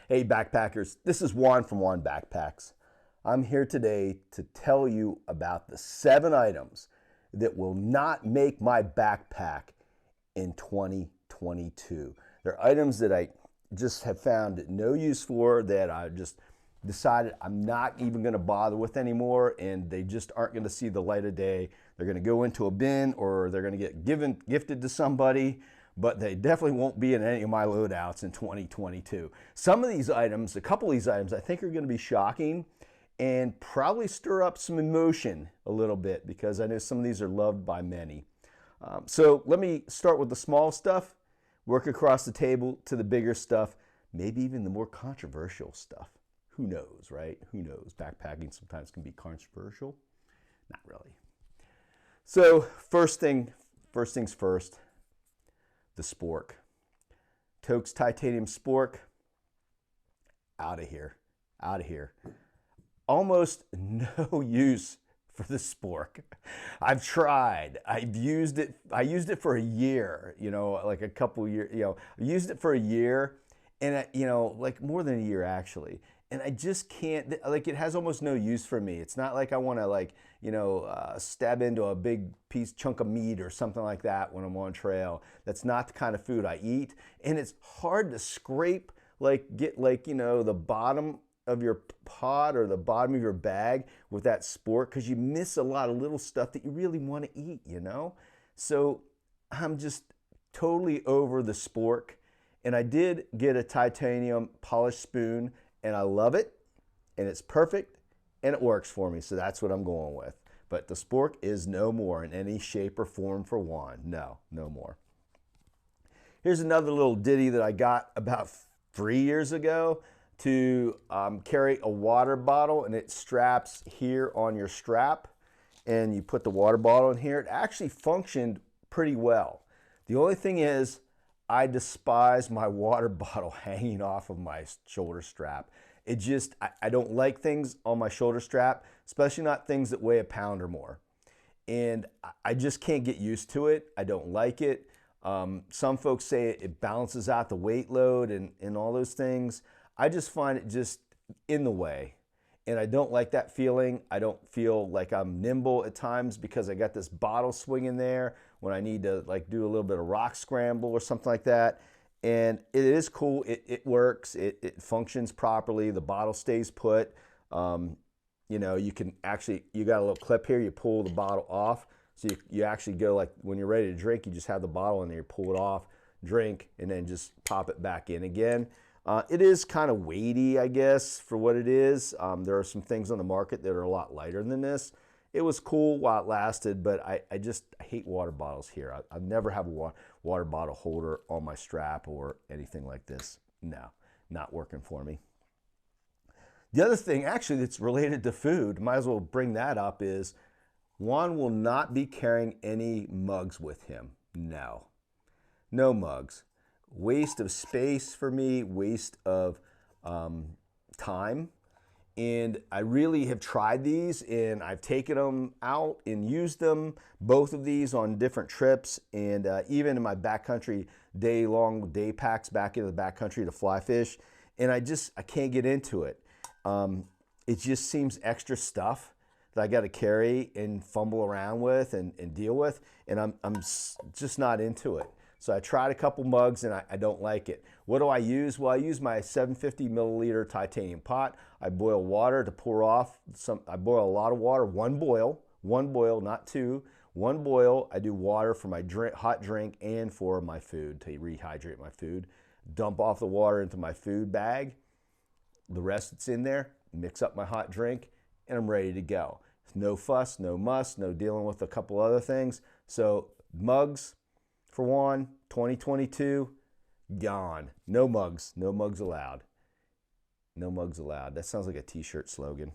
Hey backpackers, this is Juan from Juan Backpacks. I'm here today to tell you about the 7 items that will not make my backpack in 2022. They're items that I just have found no use for, that I just decided I'm not even going to bother with anymore, and they just aren't going to see the light of day. They're going to go into a bin, or they're going to get gifted to somebody, but they definitely won't be in any of my loadouts in 2022. Some of these items, a couple of these items, I think are going to be shocking and probably stir up some emotion a little bit, because I know some of these are loved by many. So let me start with the small stuff, work across the table to the bigger stuff, maybe even the more controversial stuff. Who knows, right? Who knows? Backpacking sometimes can be controversial. Not really. So first things first, the Spork. Toaks titanium Spork, out of here, out of here. Almost no use for the Spork. I've tried. I've used it. I used it for a year, like a couple years, I used it for a year, and like more than a year actually. And I just can't, like, it has almost no use for me. It's not like I want to stab into a big chunk of meat or something like that when I'm on trail. That's not the kind of food I eat. And it's hard to scrape, get the bottom of your pod or the bottom of your bag with that Spork, because you miss a lot of little stuff that you really want to eat, So I'm just totally over the Spork. And I did get a titanium polished spoon, and I love it, and it's perfect, and it works for me, so that's what I'm going with. But the Spork is no more in any shape or form for Juan. No more. Here's another little ditty that I got about 3 years ago to carry a water bottle, and it straps here on your strap, and you put the water bottle in here. It actually functioned pretty well. The only thing is, I despise my water bottle hanging off of my shoulder strap. I don't like things on my shoulder strap, especially not things that weigh a pound or more. And I just can't get used to it. I don't like it. Some folks say it balances out the weight load and all those things. I just find it just in the way. And I don't like that feeling. I don't feel like I'm nimble at times, because I got this bottle swinging there when I need to do a little bit of rock scramble or something like that. And it is cool. It works. It functions properly. The bottle stays put. You can actually, you got a little clip here. You pull the bottle off. So you actually go, when you're ready to drink, you just have the bottle in there, you pull it off, drink, and then just pop it back in again. It is kind of weighty, I guess, for what it is. There are some things on the market that are a lot lighter than this. It was cool while it lasted, but I hate water bottles here. I never have a water bottle holder on my strap or anything like this. No, not working for me. The other thing, actually, that's related to food, might as well bring that up, is Juan will not be carrying any mugs with him. No mugs. Waste of space for me, waste of time. And I really have tried these, and I've taken them out and used them, both of these, on different trips, and even in my backcountry day-long day packs back into the backcountry to fly fish, and I can't get into it. It just seems extra stuff that I got to carry and fumble around with and deal with, and I'm just not into it. So I tried a couple mugs, and I don't like it. What do I use? Well, I use my 750 milliliter titanium pot. I boil water to pour off I boil a lot of water, one boil, not two. One boil. I do water for my hot drink and for my food, to rehydrate my food. Dump off the water into my food bag. The rest that's in there, mix up my hot drink, and I'm ready to go. No fuss, no muss, no dealing with a couple other things. So mugs, for Juan, 2022, gone. No mugs allowed. No mugs allowed. That sounds like a t-shirt slogan.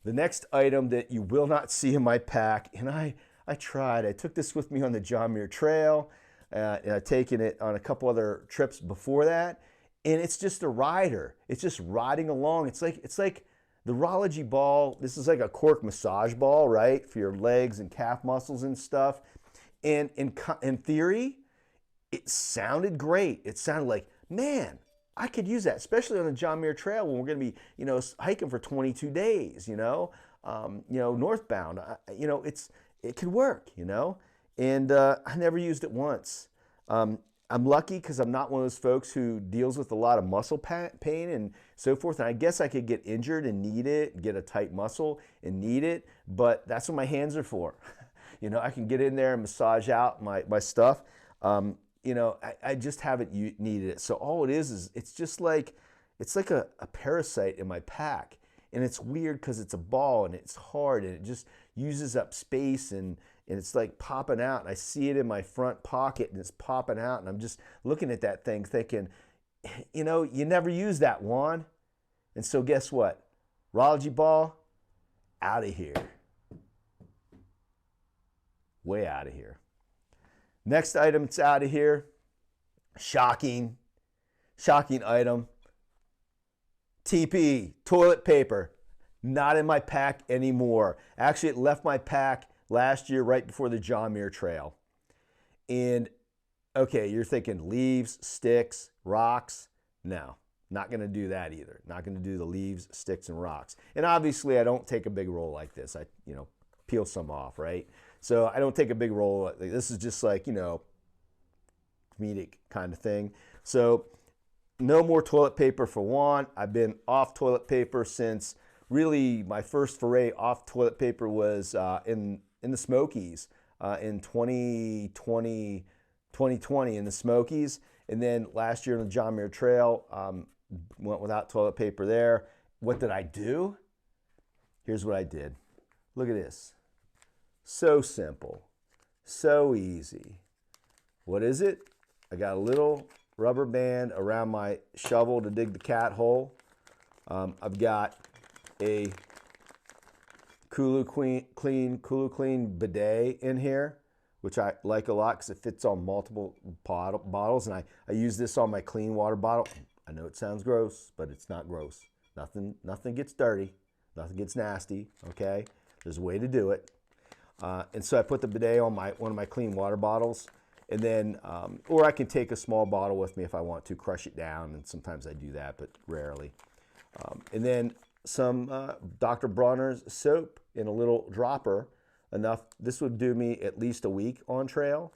The next item that you will not see in my pack, and I tried. I took this with me on the John Muir Trail, and I've taken it on a couple other trips before that, and it's just a rider. It's just riding along. It's like the Rology ball. This is like a cork massage ball, right, for your legs and calf muscles and stuff. And in theory, it sounded great. It sounded like, man, I could use that, especially on the John Muir Trail when we're going to be, hiking for 22 days, northbound. It could work, and I never used it once. I'm lucky because I'm not one of those folks who deals with a lot of muscle pain and so forth. And I guess I could get injured and need it, get a tight muscle and need it, but that's what my hands are for. I can get in there and massage out my stuff. I just haven't needed it. So all it is it's just like, it's like a parasite in my pack. And it's weird because it's a ball and it's hard and it just uses up space and it's like popping out. And I see it in my front pocket and it's popping out. And I'm just looking at that thing thinking, you never use that, Juan. And so guess what? Rology ball, out of here. Way out of here. Next item that's out of here, shocking item. TP, toilet paper, not in my pack anymore. Actually, it left my pack last year right before the John Muir Trail. And okay, you're thinking leaves, sticks, rocks. No, not going to do that either. Not going to do the leaves, sticks, and rocks. And obviously, I don't take a big roll like this. I, peel some off, right? So I don't take a big roll. This is just like, comedic kind of thing. So no more toilet paper for Juan. I've been off toilet paper since really my first foray off toilet paper was in the Smokies in 2020 in the Smokies. And then last year on the John Muir Trail, went without toilet paper there. What did I do? Here's what I did. Look at this. So simple, so easy. What is it? I got a little rubber band around my shovel to dig the cat hole. I've got a Kulu Clean bidet in here, which I like a lot because it fits on multiple bottles. And I use this on my clean water bottle. I know it sounds gross, but it's not gross. Nothing gets dirty. Nothing gets nasty, okay? There's a way to do it. And so I put the bidet on one of my clean water bottles. And then, or I can take a small bottle with me if I want to, crush it down. And sometimes I do that, but rarely. And then some Dr. Bronner's soap in a little dropper. Enough. This would do me at least a week on trail,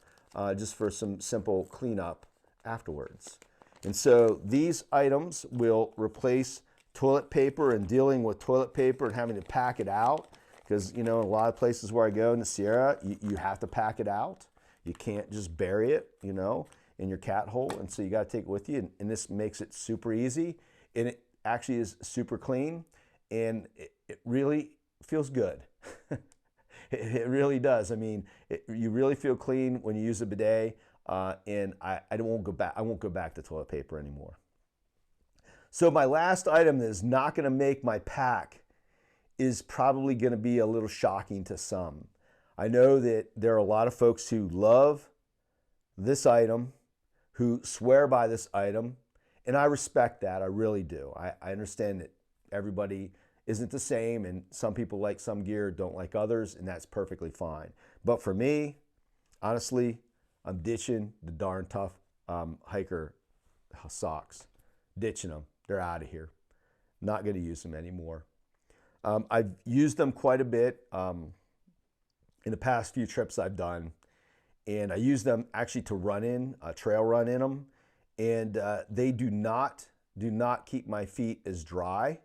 just for some simple cleanup afterwards. And so these items will replace toilet paper and dealing with toilet paper and having to pack it out. Because, a lot of places where I go in the Sierra, you have to pack it out. You can't just bury it, in your cat hole. And so you got to take it with you. And this makes it super easy. And it actually is super clean. And it really feels good. It really does. I mean, you really feel clean when you use a bidet. And I won't go back to toilet paper anymore. So my last item that is not going to make my pack is probably going to be a little shocking to some. I know that there are a lot of folks who love this item, who swear by this item, and I respect that. I really do. I understand that everybody isn't the same, and some people like some gear, don't like others, and that's perfectly fine. But for me, honestly, I'm ditching the darn tough hiker socks. Ditching them. They're out of here. Not going to use them anymore. I've used them quite a bit in the past few trips I've done, and I use them actually to run in, trail run in them, and they do not keep my feet as dry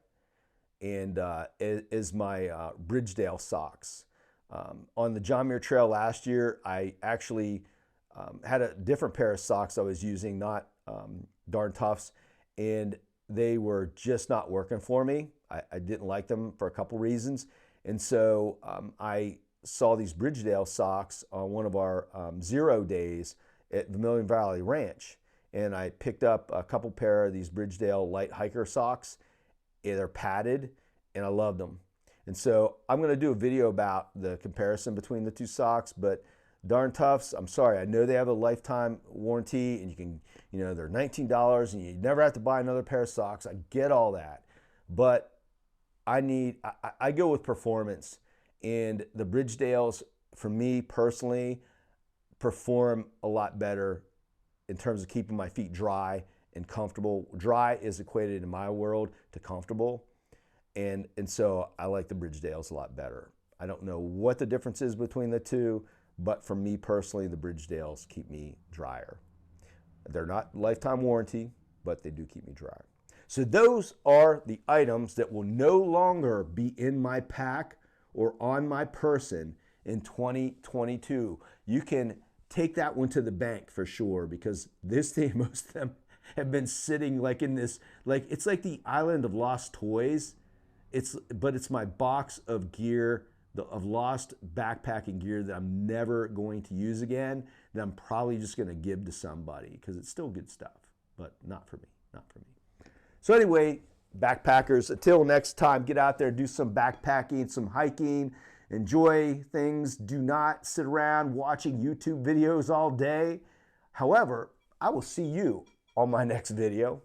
and as my Bridgedale socks. On the John Muir Trail last year, I actually had a different pair of socks I was using, not Darn Toughs, and they were just not working for me. I didn't like them for a couple reasons. And so I saw these Bridgedale socks on one of our 0 days at Vermilion Valley Ranch. And I picked up a couple pair of these Bridgedale light hiker socks. And they're padded, and I loved them. And so I'm going to do a video about the comparison between the two socks, but Darn Toughs, I'm sorry, I know they have a lifetime warranty, and you can, they're $19, and you never have to buy another pair of socks. I get all that, but I go with performance, and the Bridgedales, for me personally, perform a lot better in terms of keeping my feet dry and comfortable. Dry is equated in my world to comfortable. And so I like the Bridgedales a lot better. I don't know what the difference is between the two, but for me personally, the Bridgedales keep me drier. They're not lifetime warranty, but they do keep me dry. So those are the items that will no longer be in my pack or on my person in 2022. You can take that one to the bank for sure, because this thing, most of them have been sitting like in this, like it's like the island of lost toys. But it's my box of gear, of lost backpacking gear that I'm never going to use again, that I'm probably just going to give to somebody because it's still good stuff, but not for me, not for me. So anyway, backpackers, until next time, get out there, do some backpacking, some hiking, enjoy things. Do not sit around watching YouTube videos all day. However, I will see you on my next video.